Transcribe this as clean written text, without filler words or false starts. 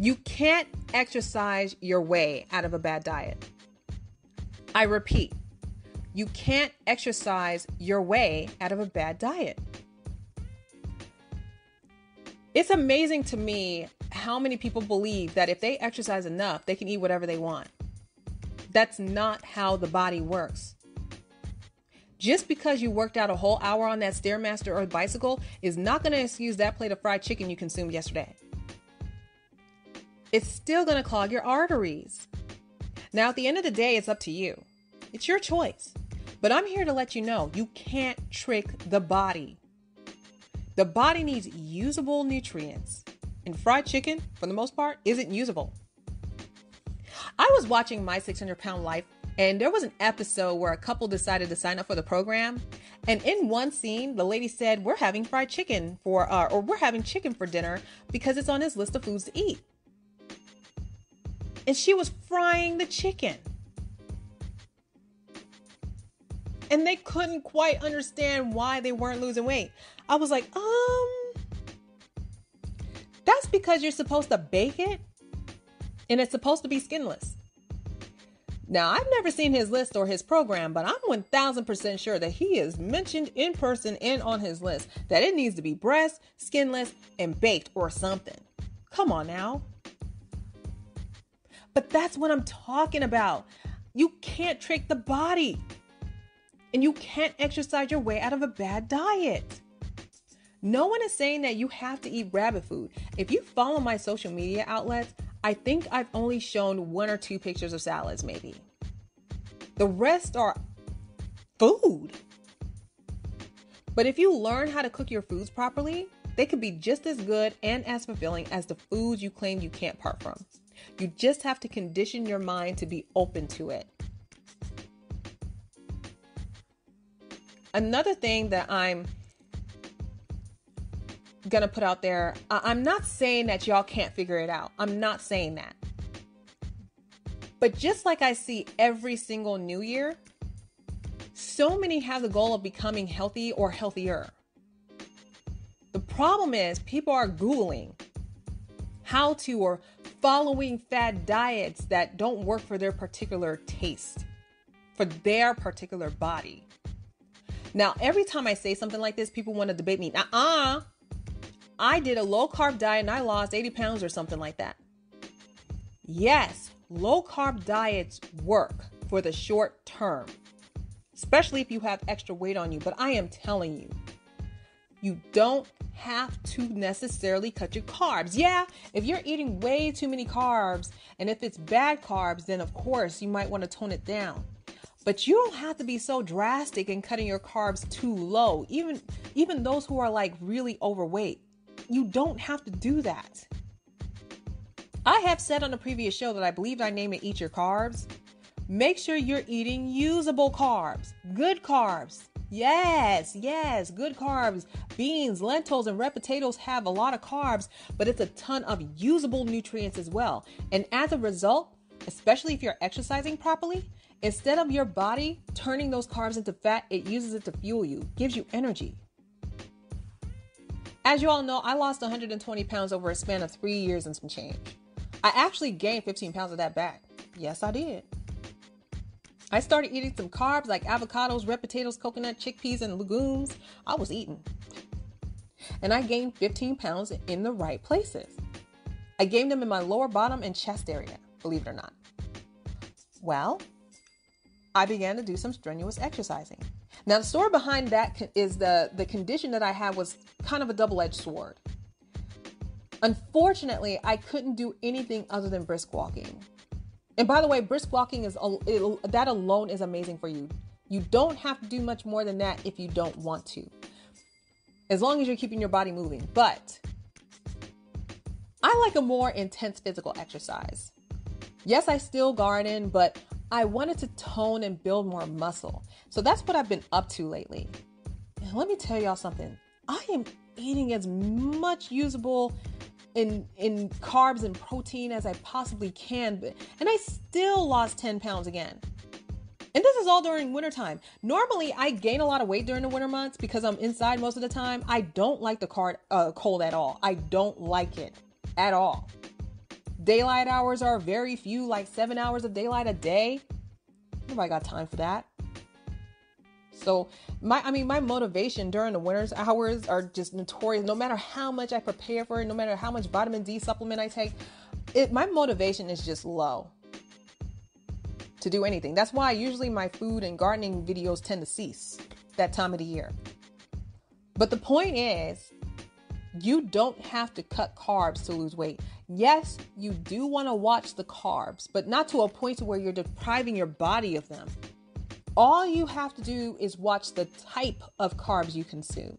You can't exercise your way out of a bad diet. I repeat, you can't exercise your way out of a bad diet. It's amazing to me how many people believe that if they exercise enough, they can eat whatever they want. That's not how the body works. Just because you worked out a whole hour on that Stairmaster or bicycle is not going to excuse that plate of fried chicken you consumed yesterday. It's still going to clog your arteries. Now, at the end of the day, it's up to you. It's your choice. But I'm here to let you know you can't trick the body. The body needs usable nutrients. And fried chicken, for the most part, isn't usable. I was watching My 600-Pound Life, and there was an episode where a couple decided to sign up for the program. And in one scene, the lady said, we're having fried chicken or we're having chicken for dinner because it's on his list of foods to eat. And she was frying the chicken. And they couldn't quite understand why they weren't losing weight. I was like, that's because you're supposed to bake it and it's supposed to be skinless. Now, I've never seen his list or his program, but I'm 1000% sure that he is mentioned in person and on his list that it needs to be breast, skinless, and baked or something. Come on now. But that's what I'm talking about. You can't trick the body. And you can't exercise your way out of a bad diet. No one is saying that you have to eat rabbit food. If you follow my social media outlets, I think I've only shown 1 or 2 pictures of salads, maybe. The rest are food. But if you learn how to cook your foods properly, they can be just as good and as fulfilling as the foods you claim you can't part from. You just have to condition your mind to be open to it. Another thing that I'm going to put out there, I'm not saying that y'all can't figure it out. I'm not saying that. But just like I see every single new year, so many have the goal of becoming healthy or healthier. The problem is people are Googling how to or following fad diets that don't work for their particular taste, for their particular body. Now, every time I say something like this, people want to debate me. I did a low carb diet and I lost 80 pounds or something like that. Yes, low carb diets work for the short term, especially if you have extra weight on you. But I am telling you, you don't have to necessarily cut your carbs. Yeah, if you're eating way too many carbs and if it's bad carbs, then of course you might want to tone it down. But you don't have to be so drastic in cutting your carbs too low. Even those who are like really overweight, you don't have to do that. I have said on a previous show that I believe I named it Eat Your Carbs. Make sure you're eating usable carbs, good carbs. Yes, good carbs. Beans, lentils, and red potatoes have a lot of carbs, but it's a ton of usable nutrients as well. And as a result, especially if you're exercising properly, instead of your body turning those carbs into fat, it uses it to fuel you, gives you energy. As you all know, I lost 120 pounds over a span of 3 years and some change. I actually gained 15 pounds of that back. Yes, I did. I started eating some carbs like avocados, red potatoes, coconut, chickpeas, and legumes. I was eating. And I gained 15 pounds in the right places. I gained them in my lower bottom and chest area, believe it or not. Well, I began to do some strenuous exercising. Now, the story behind that is the condition that I had was kind of a double-edged sword. Unfortunately, I couldn't do anything other than brisk walking. And by the way, brisk walking that alone is amazing for you. You don't have to do much more than that if you don't want to, as long as you're keeping your body moving. But I like a more intense physical exercise. Yes, I still garden, but I wanted to tone and build more muscle. So that's what I've been up to lately. And let me tell y'all something. I am eating as much usable in carbs and protein as I possibly can. And I still lost 10 pounds again. And this is all during wintertime. Normally, I gain a lot of weight during the winter months because I'm inside most of the time. I don't like the cold at all. I don't like it at all. Daylight hours are very few, like 7 hours of daylight a day. Nobody got time for that. So my motivation during the winter's hours are just notorious. No matter how much I prepare for it, no matter how much vitamin D supplement I take, my motivation is just low to do anything. That's why usually my food and gardening videos tend to cease that time of the year. But the point is, you don't have to cut carbs to lose weight. Yes, you do want to watch the carbs, but not to a point to where you're depriving your body of them. All you have to do is watch the type of carbs you consume.